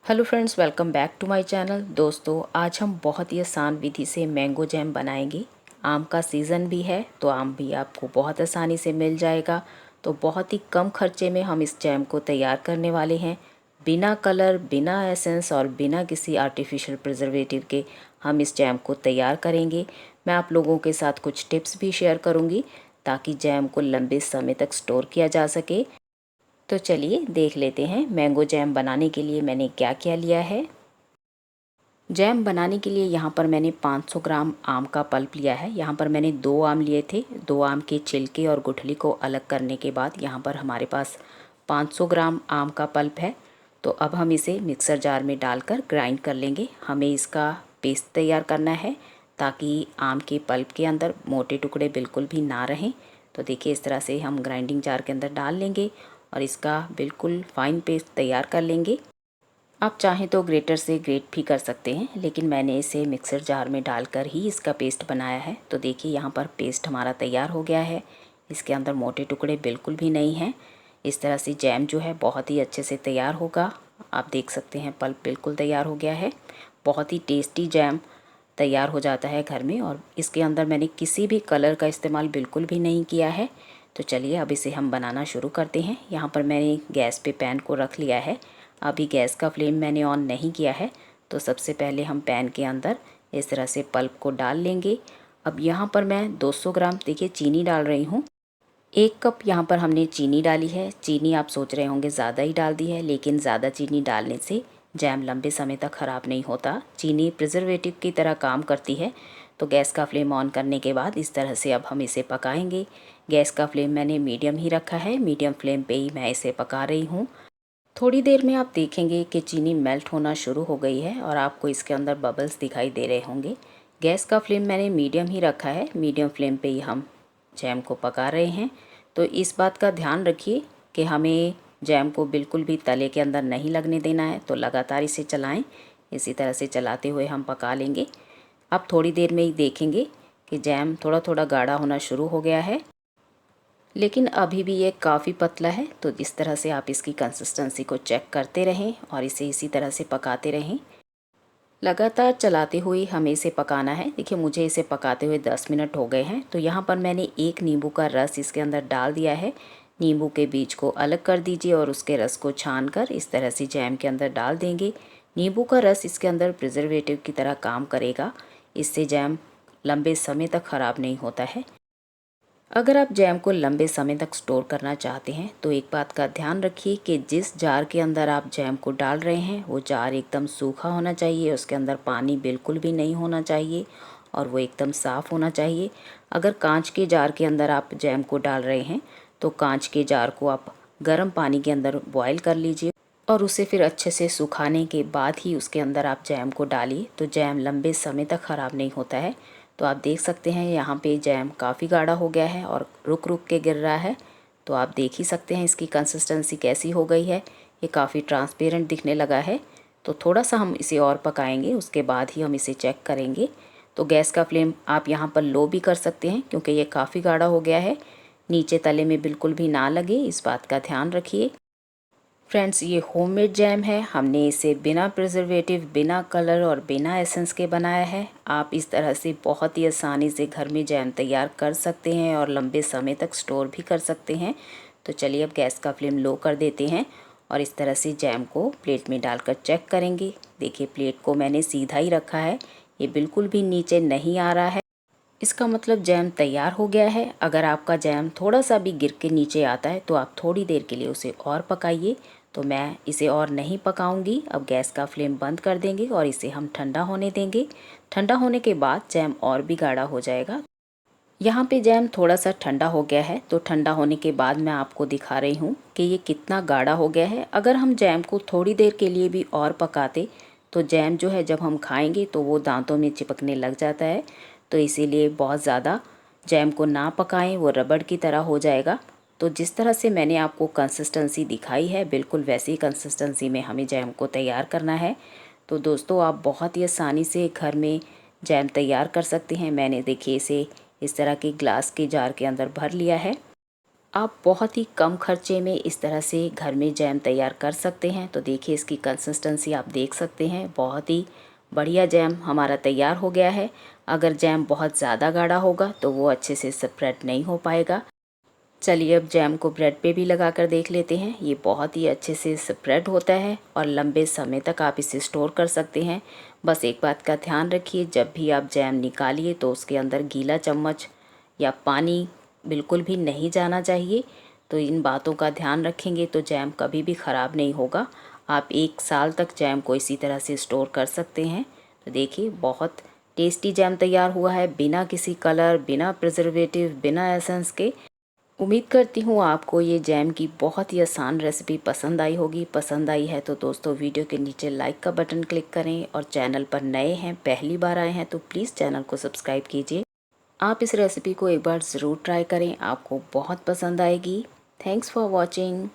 Hello friends, welcome back to my channel. दोस्तों, आज हम बहुत ही आसान विधि से मैंगो जैम बनाएंगे। आम का सीज़न भी है तो आम भी आपको बहुत आसानी से मिल जाएगा। तो बहुत ही कम खर्चे में हम इस जैम को तैयार करने वाले हैं। बिना कलर, बिना एसेंस और बिना किसी आर्टिफिशियल प्रिजर्वेटिव के हम इस जैम को तैयार करेंगे। मैं आप लोगों के साथ कुछ टिप्स भी शेयर करूँगी ताकि जैम को लंबे समय तक स्टोर किया जा सके। तो चलिए देख लेते हैं मैंगो जैम बनाने के लिए मैंने क्या क्या लिया है। जैम बनाने के लिए यहाँ पर मैंने 500 ग्राम आम का पल्प लिया है। यहाँ पर मैंने 2 आम लिए थे। 2 आम के छिलके और गुठली को अलग करने के बाद यहाँ पर हमारे पास 500 ग्राम आम का पल्प है। तो अब हम इसे मिक्सर जार में डालकर ग्राइंड कर लेंगे। हमें इसका पेस्ट तैयार करना है ताकि आम के पल्प के अंदर मोटे टुकड़े बिल्कुल भी ना रहें। तो देखिए, इस तरह से हम ग्राइंडिंग जार के अंदर डाल लेंगे और इसका बिल्कुल फाइन पेस्ट तैयार कर लेंगे। आप चाहें तो ग्रेटर से ग्रेट भी कर सकते हैं, लेकिन मैंने इसे मिक्सर जार में डालकर ही इसका पेस्ट बनाया है। तो देखिए, यहाँ पर पेस्ट हमारा तैयार हो गया है। इसके अंदर मोटे टुकड़े बिल्कुल भी नहीं हैं। इस तरह से जैम जो है बहुत ही अच्छे से तैयार होगा। आप देख सकते हैं पल्प बिल्कुल तैयार हो गया है। बहुत ही टेस्टी जैम तैयार हो जाता है घर में। और इसके अंदर मैंने किसी भी कलर का इस्तेमाल बिल्कुल भी नहीं किया है। तो चलिए अब इसे हम बनाना शुरू करते हैं। यहाँ पर मैंने गैस पे पैन को रख लिया है। अभी गैस का फ्लेम मैंने ऑन नहीं किया है। तो सबसे पहले हम पैन के अंदर इस तरह से पल्प को डाल लेंगे। अब यहाँ पर मैं 200 ग्राम देखिए चीनी डाल रही हूँ। 1 कप यहाँ पर हमने चीनी डाली है। चीनी आप सोच रहे होंगे ज़्यादा ही डाल दी है, लेकिन ज़्यादा चीनी डालने से जैम लंबे समय तक ख़राब नहीं होता। चीनी प्रिजर्वेटिव की तरह काम करती है। तो गैस का फ्लेम ऑन करने के बाद इस तरह से अब हम इसे पकाएंगे। गैस का फ्लेम मैंने मीडियम ही रखा है। मीडियम फ्लेम पे ही मैं इसे पका रही हूँ। थोड़ी देर में आप देखेंगे कि चीनी मेल्ट होना शुरू हो गई है और आपको इसके अंदर बबल्स दिखाई दे रहे होंगे। गैस का फ्लेम मैंने मीडियम ही रखा है। मीडियम फ्लेम पे ही हम जैम को पका रहे हैं। तो इस बात का ध्यान रखिए कि हमें जैम को बिल्कुल भी तले के अंदर नहीं लगने देना है। तो लगातार इसे चलाएं। इसी तरह से चलाते हुए हम पका लेंगे। अब थोड़ी देर में ही देखेंगे कि जैम थोड़ा थोड़ा गाढ़ा होना शुरू हो गया है, लेकिन अभी भी ये काफ़ी पतला है। तो इस तरह से आप इसकी कंसिस्टेंसी को चेक करते रहें और इसे इसी तरह से पकाते रहें। लगातार चलाते हुए हमें इसे पकाना है। देखिए, मुझे इसे पकाते हुए 10 मिनट हो गए हैं। तो यहाँ पर मैंने 1 नींबू का रस इसके अंदर डाल दिया है। नींबू के बीज को अलग कर दीजिए और उसके रस को छान कर इस तरह से जैम के अंदर डाल देंगे। नींबू का रस इसके अंदर प्रिजर्वेटिव की तरह काम करेगा। इससे जैम लंबे समय तक ख़राब नहीं होता है। अगर आप जैम को लंबे समय तक स्टोर करना चाहते हैं तो एक बात का ध्यान रखिए कि जिस जार के अंदर आप जैम को डाल रहे हैं वो जार एकदम सूखा होना चाहिए। उसके अंदर पानी बिल्कुल भी नहीं होना चाहिए और वो एकदम साफ़ होना चाहिए। अगर कांच के जार के अंदर आप जैम को डाल रहे हैं तो कांच के जार को आप गर्म पानी के अंदर बॉयल कर लीजिए और उसे फिर अच्छे से सुखाने के बाद ही उसके अंदर आप जैम को डालिए। तो जैम लंबे समय तक ख़राब नहीं होता है। तो आप देख सकते हैं यहाँ पे जैम काफ़ी गाढ़ा हो गया है और रुक रुक के गिर रहा है। तो आप देख ही सकते हैं इसकी कंसिस्टेंसी कैसी हो गई है। ये काफ़ी ट्रांसपेरेंट दिखने लगा है। तो थोड़ा सा हम इसे और पकाएंगे, उसके बाद ही हम इसे चेक करेंगे। तो गैस का फ्लेम आप यहाँ पर लो भी कर सकते हैं क्योंकि ये काफ़ी गाढ़ा हो गया है। नीचे तले में बिल्कुल भी ना लगे, इस बात का ध्यान रखिए। फ्रेंड्स, ये होममेड जैम है। हमने इसे बिना प्रिजर्वेटिव, बिना कलर और बिना एसेंस के बनाया है। आप इस तरह से बहुत ही आसानी से घर में जैम तैयार कर सकते हैं और लंबे समय तक स्टोर भी कर सकते हैं। तो चलिए अब गैस का फ्लेम लो कर देते हैं और इस तरह से जैम को प्लेट में डालकर चेक करेंगे। देखिए, प्लेट को मैंने सीधा ही रखा है। ये बिल्कुल भी नीचे नहीं आ रहा है। इसका मतलब जैम तैयार हो गया है। अगर आपका जैम थोड़ा सा भी गिर के नीचे आता है तो आप थोड़ी देर के लिए उसे और पकाइए। तो मैं इसे और नहीं पकाऊंगी। अब गैस का फ्लेम बंद कर देंगे और इसे हम ठंडा होने देंगे। ठंडा होने के बाद जैम और भी गाढ़ा हो जाएगा। यहाँ पे जैम थोड़ा सा ठंडा हो गया है। तो ठंडा होने के बाद मैं आपको दिखा रही हूँ कि ये कितना गाढ़ा हो गया है। अगर हम जैम को थोड़ी देर के लिए भी और पकाते तो जैम जो है जब हम खाएंगे तो वो दांतों में चिपकने लग जाता है। तो इसीलिए बहुत ज़्यादा जैम को ना पकाएं, वो रबड़ की तरह हो जाएगा। तो जिस तरह से मैंने आपको कंसिस्टेंसी दिखाई है, बिल्कुल वैसी कंसिस्टेंसी में हमें जैम को तैयार करना है। तो दोस्तों, आप बहुत ही आसानी से घर में जैम तैयार कर सकते हैं। मैंने देखिए इसे इस तरह के ग्लास के जार के अंदर भर लिया है। आप बहुत ही कम खर्चे में इस तरह से घर में जैम तैयार कर सकते हैं। तो देखिए इसकी कंसिस्टेंसी आप देख सकते हैं, बहुत ही बढ़िया जैम हमारा तैयार हो गया है। अगर जैम बहुत ज़्यादा गाढ़ा होगा तो वो अच्छे से स्प्रेड नहीं हो पाएगा। चलिए अब जैम को ब्रेड पे भी लगा कर देख लेते हैं। ये बहुत ही अच्छे से स्प्रेड होता है और लंबे समय तक आप इसे स्टोर कर सकते हैं। बस एक बात का ध्यान रखिए, जब भी आप जैम निकालिए तो उसके अंदर गीला चम्मच या पानी बिल्कुल भी नहीं जाना चाहिए। तो इन बातों का ध्यान रखेंगे तो जैम कभी भी ख़राब नहीं होगा। आप 1 साल तक जैम को इसी तरह से स्टोर कर सकते हैं। तो देखिए बहुत टेस्टी जैम तैयार हुआ है, बिना किसी कलर, बिना प्रिजर्वेटिव, बिना एसेंस के। उम्मीद करती हूँ आपको ये जैम की बहुत ही आसान रेसिपी पसंद आई होगी। पसंद आई है तो दोस्तों वीडियो के नीचे लाइक का बटन क्लिक करें और चैनल पर नए हैं, पहली बार आए हैं तो प्लीज़ चैनल को सब्सक्राइब कीजिए। आप इस रेसिपी को एक बार ज़रूर ट्राई करें, आपको बहुत पसंद आएगी। Thanks for watching.